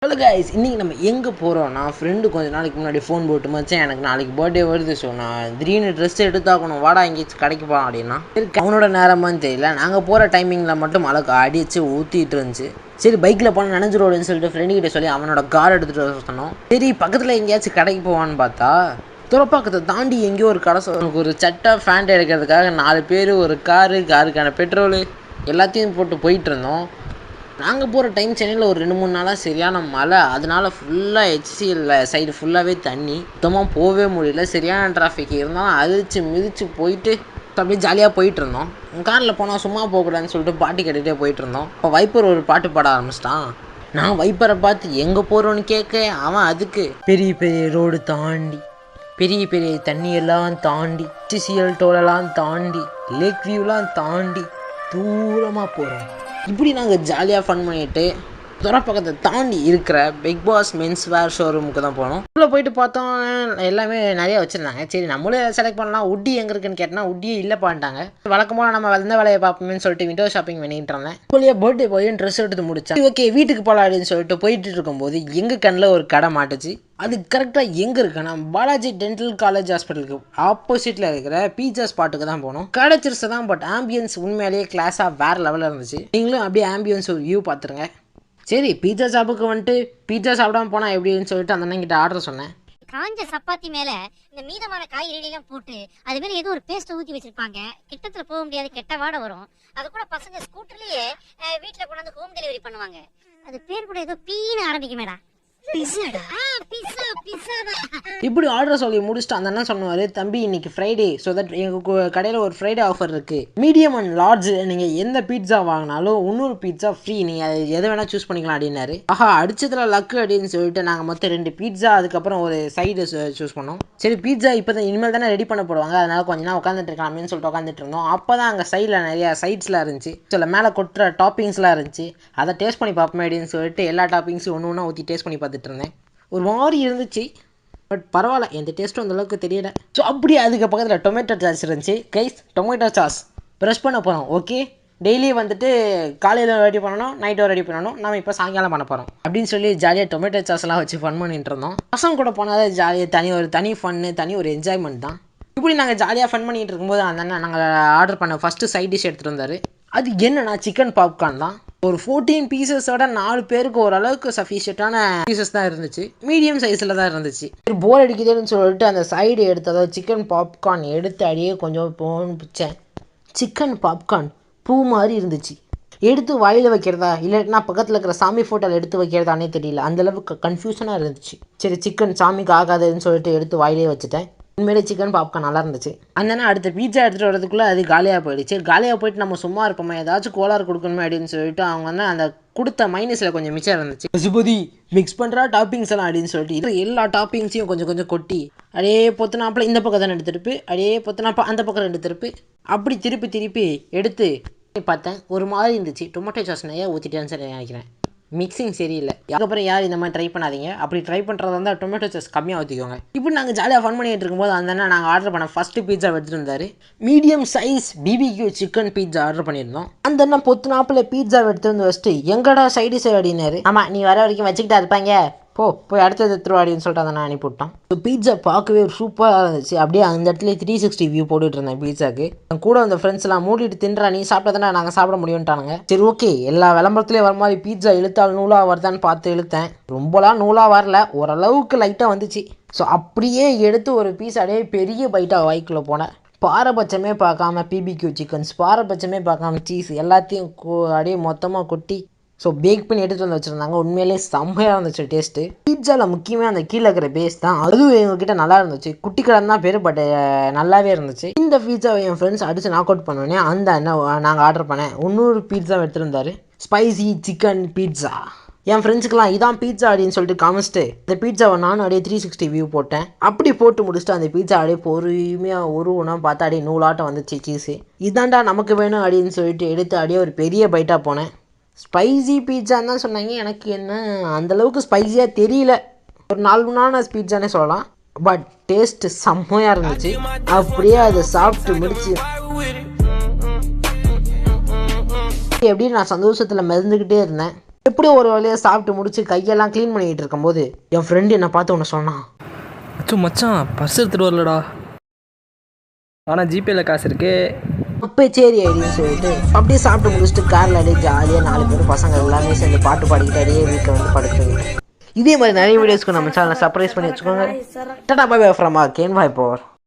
Hello guys, இன்றைக்கி நம்ம எங்கே போகிறோம்னா ஃப்ரெண்டு கொஞ்சம் நாளைக்கு முன்னாடி ஃபோன் போட்டு மச்சான் எனக்கு நாளைக்கு பர்த்டே வருது. ஸோ நான் திடீர்னு ட்ரெஸ் எடுத்தாக்கணும், வாடா எங்கேயாச்சும் கடைக்கு போகலாம் அப்படின்னா. சரி, அவனோட நேரமானு தெரியல. நாங்கள் போகிற டைமிங்கில் மட்டும் மழை அடிச்சு ஊற்றிட்டு இருந்துச்சு. சரி, பைக்கில் போனால் நனைஞ்சிரோடுன்னு சொல்லிட்டு ஃப்ரெண்டுக்கிட்ட சொல்லி அவனோட கார் எடுத்துகிட்டு வர சொன்னோம். சரி, பக்கத்தில் எங்கேயாச்சும் கடைக்கு போவான்னு பார்த்தா துறப்பாக்கத்தை தாண்டி எங்கேயோ ஒரு கடை எனக்கு ஒரு சட்டை ஃபேண்ட் எடுக்கிறதுக்காக 4 பேர் ஒரு காருக்கான பெட்ரோலு எல்லாத்தையும் போட்டு போயிட்டு இருந்தோம். நாங்கள் போகிற டைம் சென்னையில் ஒரு 2-3 நாளாக சரியான மழை. அதனால் ஃபுல்லாக HCL சைடு ஃபுல்லாகவே தண்ணி, சுத்தமாக போகவே முடியல. சரியான டிராஃபிக் இருந்தாலும் அழிச்சு மிதித்து போயிட்டு அப்படியே ஜாலியாக போயிட்டு இருந்தோம். காரில் போனால் சும்மா போகக்கூடாதுன்னு சொல்லிட்டு பாட்டு கேட்டுகிட்டே போயிட்டு இருந்தோம். இப்போ வைப்பர் ஒரு பாட்டு பாட ஆரம்பிச்சிட்டான். நான் வைப்பரை பார்த்து எங்கே போகிறோன்னு கேட்க அவன் அதுக்கு பெரிய பெரிய ரோடு தாண்டி, பெரிய பெரிய தண்ணியெல்லாம் தாண்டி, HCL டோலெல்லாம் தாண்டி, லேக் வியூலாம் தாண்டி தூரமாக போகிறோம். இப்படி நாங்கள் ஜாலியாக ஃபன் பண்ணிவிட்டு துறப்பக்கத்தை தாண்டி இருக்கிற பிக் பாஸ் மென்ஸ் வேர் ஷோரூமுக்கு தான் போனோம். உள்ளே போயிட்டு பார்த்தோம், எல்லாமே நிறையா வச்சுருந்தாங்க. சரி, நம்மளே செலக்ட் பண்ணலாம். உட்டி எங்கே இருக்குன்னு கேட்டால் உட்டியே இல்லை பண்ணிட்டாங்க. வழக்கமாக நம்ம வந்த வேலையை பார்ப்போமேன்னு சொல்லிட்டு விண்டோ ஷாப்பிங் பண்ணிட்டு இருந்தேன். இப்போலையே பர்த்டே போய் ட்ரெஸ் எடுத்து முடிச்சேன். ஓகே, வீட்டுக்கு போகலாம் அப்படின்னு சொல்லிட்டு போயிட்டு இருக்கும்போது எங்கள் கண்ணில் ஒரு கடை மாட்டுச்சு. அது கரெக்டாக எங்கே இருக்குன்னா பாலாஜி டென்டல் காலேஜ் ஹாஸ்பிட்டலுக்கு ஆப்போசிட்டில் இருக்கிற பீட்சா ஸ்பாட்டுக்கு தான் போனோம். கிடச்சிருச்சு தான், பட் ஆம்பியன்ஸ் உண்மையிலேயே கிளாஸாக வேறு லெவலில் இருந்துச்சு. நீங்களும் அப்படியே ஆம்பியன்ஸ் ஒரு வியூ பார்த்துருங்க. சரி, பீட்சா ஷாப்புக்கு வந்துட்டு பீட்சா சாப்பிடாம போனால் எப்படின்னு சொல்லிட்டு அந்த அண்ணங்கிட்ட ஆர்டர் சொன்னேன். காஞ்ச சப்பாத்தி மேல இந்த மீதமான காய்கறிலாம் போட்டு அது மேல ஏதோ ஒரு பேஸ்ட் ஊற்றி வச்சிருப்பாங்க. கிட்டத்துல போக முடியாது, கெட்ட வாடை வரும். அது கூட பசங்க ஸ்கூட்டர்லயே வீட்டில் கொண்டாந்து ஹோம் டெலிவரி பண்ணுவாங்க. அது பேர் கூட ஏதோ பீன்னு ஆரம்பிக்குமேடா. இப்படி ஆர்டர் சொல்லி முடிச்சுட்டு அந்த அண்ணன் சொன்னார், தம்பி இன்னைக்கு ஃப்ரைடே, ஸோ தட் எங்கள் கடையில் ஒரு ஃப்ரைடே ஆஃபர் இருக்குது. மீடியம் அண்ட் லார்ஜ் நீங்கள் எந்த பீட்சா வாங்கினாலும் 300 பீட்சா ஃப்ரீ, நீங்கள் அதை எதை வேணால் சூஸ் பண்ணிக்கலாம் அப்படின்னாரு. ஆஹா, அடிச்சதுல லக்கு அப்படின்னு சொல்லிட்டு நாங்கள் மொத்தம் 2 பீட்சா அதுக்கப்புறம் ஒரு சைடு சூஸ் பண்ணோம். சரி, பீட்சா இப்போ தான் இனிமேல் தானே ரெடி பண்ண போடுவாங்க, அதனால கொஞ்சம் நேரம் உட்காந்துட்டு இருக்கலாம் அப்படின்னு சொல்லிட்டு உட்காந்துட்டு இருந்தோம். அப்போ தான் அங்கே சைடில் நிறையா சைட்ஸ்லாம் இருந்துச்சு. சில மேலே கொட்டுற டாப்பிங்ஸ்லாம் இருந்துச்சு. அதை டேஸ்ட் பண்ணி பார்ப்போமே அப்படின்னு சொல்லிட்டு எல்லா டாப்பிங்ஸும் ஒன்று ஒன்றா ஊற்றி டேஸ்ட் பண்ணி பார்த்துட்டு இருந்தேன். ஒரு மாதிரி இருந்துச்சு, பட் பரவாயில்ல, எந்த டேஸ்ட்டும் அந்தளவுக்கு தெரியல. ஸோ அப்படியே அதுக்கு பக்கத்தில் டொமேட்டோ சாஸ் இருந்துச்சு. கைஸ், டொமேட்டோ சாஸ் ப்ரெஷ் பண்ண போகிறோம். ஓகே, டெய்லி வந்துட்டு காலையில் ரெடி பண்ணணும், நைட்டும் ரெடி பண்ணணும். நம்ம இப்போ சாயங்காலம் பண்ண போகிறோம் அப்படின்னு சொல்லி ஜாலியாக டொமேட்டோ சாஸ்லாம் வச்சு ஃபன் பண்ணிட்டு இருந்தோம். பசங்க கூட போனால் ஜாலியாக தனி ஃபன்னு, ஒரு என்ஜாய்மெண்ட் தான். இப்படி நாங்கள் ஜாலியாக ஃபன் பண்ணிகிட்டு இருக்கும்போது அந்த அண்ணன் நாங்கள் ஆர்டர் பண்ண ஃபஸ்ட்டு சைட் டிஷ் எடுத்துகிட்டு வந்தார். அது என்னன்னா சிக்கன் பாப்கார்ன் தான். ஒரு 14 பீசஸோட 4 பேருக்கு ஓரளவுக்கு சஃபிஷியண்டான பீசஸ் தான் இருந்துச்சு. மீடியம் சைஸில் தான் இருந்துச்சு. போர் அடிக்குதுன்னு சொல்லிட்டு அந்த சைடு எடுத்ததோ சிக்கன் பாப்கார்ன் எடுத்து அடியே கொஞ்சம் பிடிச்சேன். சிக்கன் பாப்கார்ன் பூ மாதிரி இருந்துச்சு. எடுத்து வாயில் வைக்கிறதா இல்லைன்னா பக்கத்தில் இருக்கிற சாமி ஃபோட்டோவில் எடுத்து வைக்கிறதானே தெரியல, அந்தளவுக்கு கன்ஃபியூஷனாக இருந்துச்சு. சரி, சிக்கன் சாமிக்கு ஆகாதுன்னு சொல்லிட்டு எடுத்து வாயிலே வச்சுட்டேன். உண்மையிலே சிக்கன் பாப்கார்ன் நல்லா இருந்துச்சு. அந்த அடுத்த பீட்சா எடுத்துகிட்டு வரதுக்குள்ளே அது காலியாக போயிடுச்சு. காலியாக போயிட்டு நம்ம சும்மா இருப்போமா, ஏதாச்சும் கோளாறு கொடுக்கணுமே அப்படின்னு சொல்லிட்டு அவங்க வந்து அந்த கொடுத்த மைனஸில் கொஞ்சம் மிச்சம் இருந்துச்சு. பசுபதி மிக்ஸ் பண்ணுறா டாப்பிங்ஸ் எல்லாம் அப்படின்னு சொல்லிட்டு இது எல்லா டாப்பிங்ஸையும் கொஞ்சம் கொஞ்சம் கொட்டி அப்படியே பொத்துனாப்பில் இந்த பக்கம் தானே எடுத்துருப்பு, அப்படியே பொத்துனாப்பா அந்த பக்கம் 2 திருப்பு, அப்படி திருப்பி எடுத்து பார்த்தேன். ஒரு மாதிரி இருந்துச்சு. டொமேட்டோ சாஸ் நிறையா ஊற்றிட்டேன்னு சொல்லி நினைக்கிறேன். மிக்சிங் சரியில்லை. அதுக்கப்புறம் யார் இந்த மாதிரி ட்ரை பண்ணாதீங்க. அப்படி ட்ரை பண்ணுறதா இருந்தால் டொமேட்டோ சாஸ் கம்மியாக ஊற்றிக்கோங்க. இப்படி நாங்கள் ஜாலியாக ஃபன் பண்ணிட்டு இருக்கும்போது அந்த நாங்கள் ஆர்டர் பண்ண ஃபஸ்ட்டு பீட்சா எடுத்துகிட்டு இருந்தார். Medium size BBQ chicken pizza order பண்ணியிருந்தோம். அந்த அண்ணன் பொத்துனாப்பில் பீட்சா எடுத்து வந்து வச்சுட்டு எங்கடா சைடு அப்படின்னாரு. ஆமாம், நீ வர வரைக்கும் வச்சுக்கிட்டா இருப்பாங்க, போய் அடுத்தது எடுத்துருவா அப்படின்னு சொல்லிட்டு அதை நான் அனுப்பிவிட்டோம். ஸோ பீட்சா பார்க்கவே சூப்பராக இருந்துச்சு. அப்படியே அந்த இடத்துல 360 வியூ போட்டுட்டு இருந்தேன் பீட்சாக்கு. கூட அந்த ஃப்ரெண்ட்ஸ்லாம் மூடிட்டு தின்றா, நீ சாப்பிட்டா நாங்கள் சாப்பிட முடியும்ட்டானுங்க. சரி, ஓகே, எல்லா விளம்பரத்துலேயும் வர மாதிரி பீட்சா இழுத்தால் நூலாக வருதான்னு பார்த்து இழுத்தேன். ரொம்பலாம் நூலாக வரல, ஓரளவுக்கு லைட்டாக வந்துச்சு. ஸோ அப்படியே எடுத்து ஒரு பீஸ் அப்படியே பெரிய பைட்டாக வாய்க்குள்ளே போனேன். பாரபட்சமே பார்க்காம BBQ சிக்கன்ஸ், பாரபட்சமே பார்க்காம சீஸ் எல்லாத்தையும் அப்படியே மொத்தமாக கொட்டி ஸோ பேக் பண்ணி எடுத்துகிட்டு வந்து வச்சுருந்தாங்க. உண்மையிலே செம்மையாக இருந்துச்சு டேஸ்ட்டு. பீட்சாவில் முக்கியமாக அந்த கீழே இருக்கிற பேஸ் தான், அதுவும் எங்ககிட்ட நல்லா இருந்துச்சு. குட்டி கடன் தான் பேர், பட் நல்லாவே இருந்துச்சு. இந்த பீட்சாவை என் ஃப்ரெண்ட்ஸ் அடித்து நாக் அவுட் பண்ணோன்னே அந்த நாங்கள் ஆர்டர் பண்ணேன் 300 பீட்சா எடுத்துருந்தாரு. Spicy chicken pizza. என் ஃப்ரெண்ட்ஸுக்கெல்லாம் இதான் பீட்சா அப்படின்னு சொல்லிட்டு காமிச்சிட்டு இந்த பீட்சாவை நானும் அப்படியே 360 வியூ போட்டேன். அப்படி போட்டு முடிச்சுட்டு அந்த பீட்சா அப்படியே பொறுமையாக ஒன்றா பார்த்தா அப்படியே நூலாட்டம் வந்துச்சு சீஸு. இதாண்டா நமக்கு வேணும் அப்படின்னு சொல்லிட்டு எடுத்து அப்படியே ஒரு பெரிய பைட்டாக போனேன். ஸ்பைசி பீட்சான்னு தான் சொன்னாங்க. எனக்கு என்ன அந்தளவுக்கு ஸ்பைஸியாக தெரியல. ஒரு நார்மலான பீட்சானே சொல்லலாம், பட் டேஸ்ட்டு செம்மையாக இருந்துச்சு. அப்படியே அதை சாப்பிட்டு முடிச்சு எப்படி நான் சந்தோஷத்தில் மிதந்துக்கிட்டே இருந்தேன். எப்படியோ ஒரு வழியாக சாப்பிட்டு முடிச்சு கையெல்லாம் க்ளீன் பண்ணிக்கிட்டு இருக்கும்போது என் ஃப்ரெண்டு என்னை பார்த்து ஒன்று சொன்னான். அச்சோ மச்சான், பர்ஸ் எடுத்துகிட்டு வரலடா, ஆனால் ஜிபேல காசு இருக்கு. அப்போ சரி ஐடின்னு சொல்லிட்டு அப்படியே சாப்பிட்டு முடிச்சுட்டு காரில் அப்படியே ஜாலியாக 4 பேர் பசங்க எல்லாமே சேர்ந்து பாட்டு பாடிக்கிட்டு அப்படியே வீட்டில் வந்து படுத்துக்கிட்டு. இதே மாதிரி நிறைய வீடியோஸ்க்கு நம்ம சேனலை சர்ப்ரைஸ் பண்ணி வச்சுக்கோங்க. டாடா பை பை ஃப்ரம் கேன் பாய் போர்.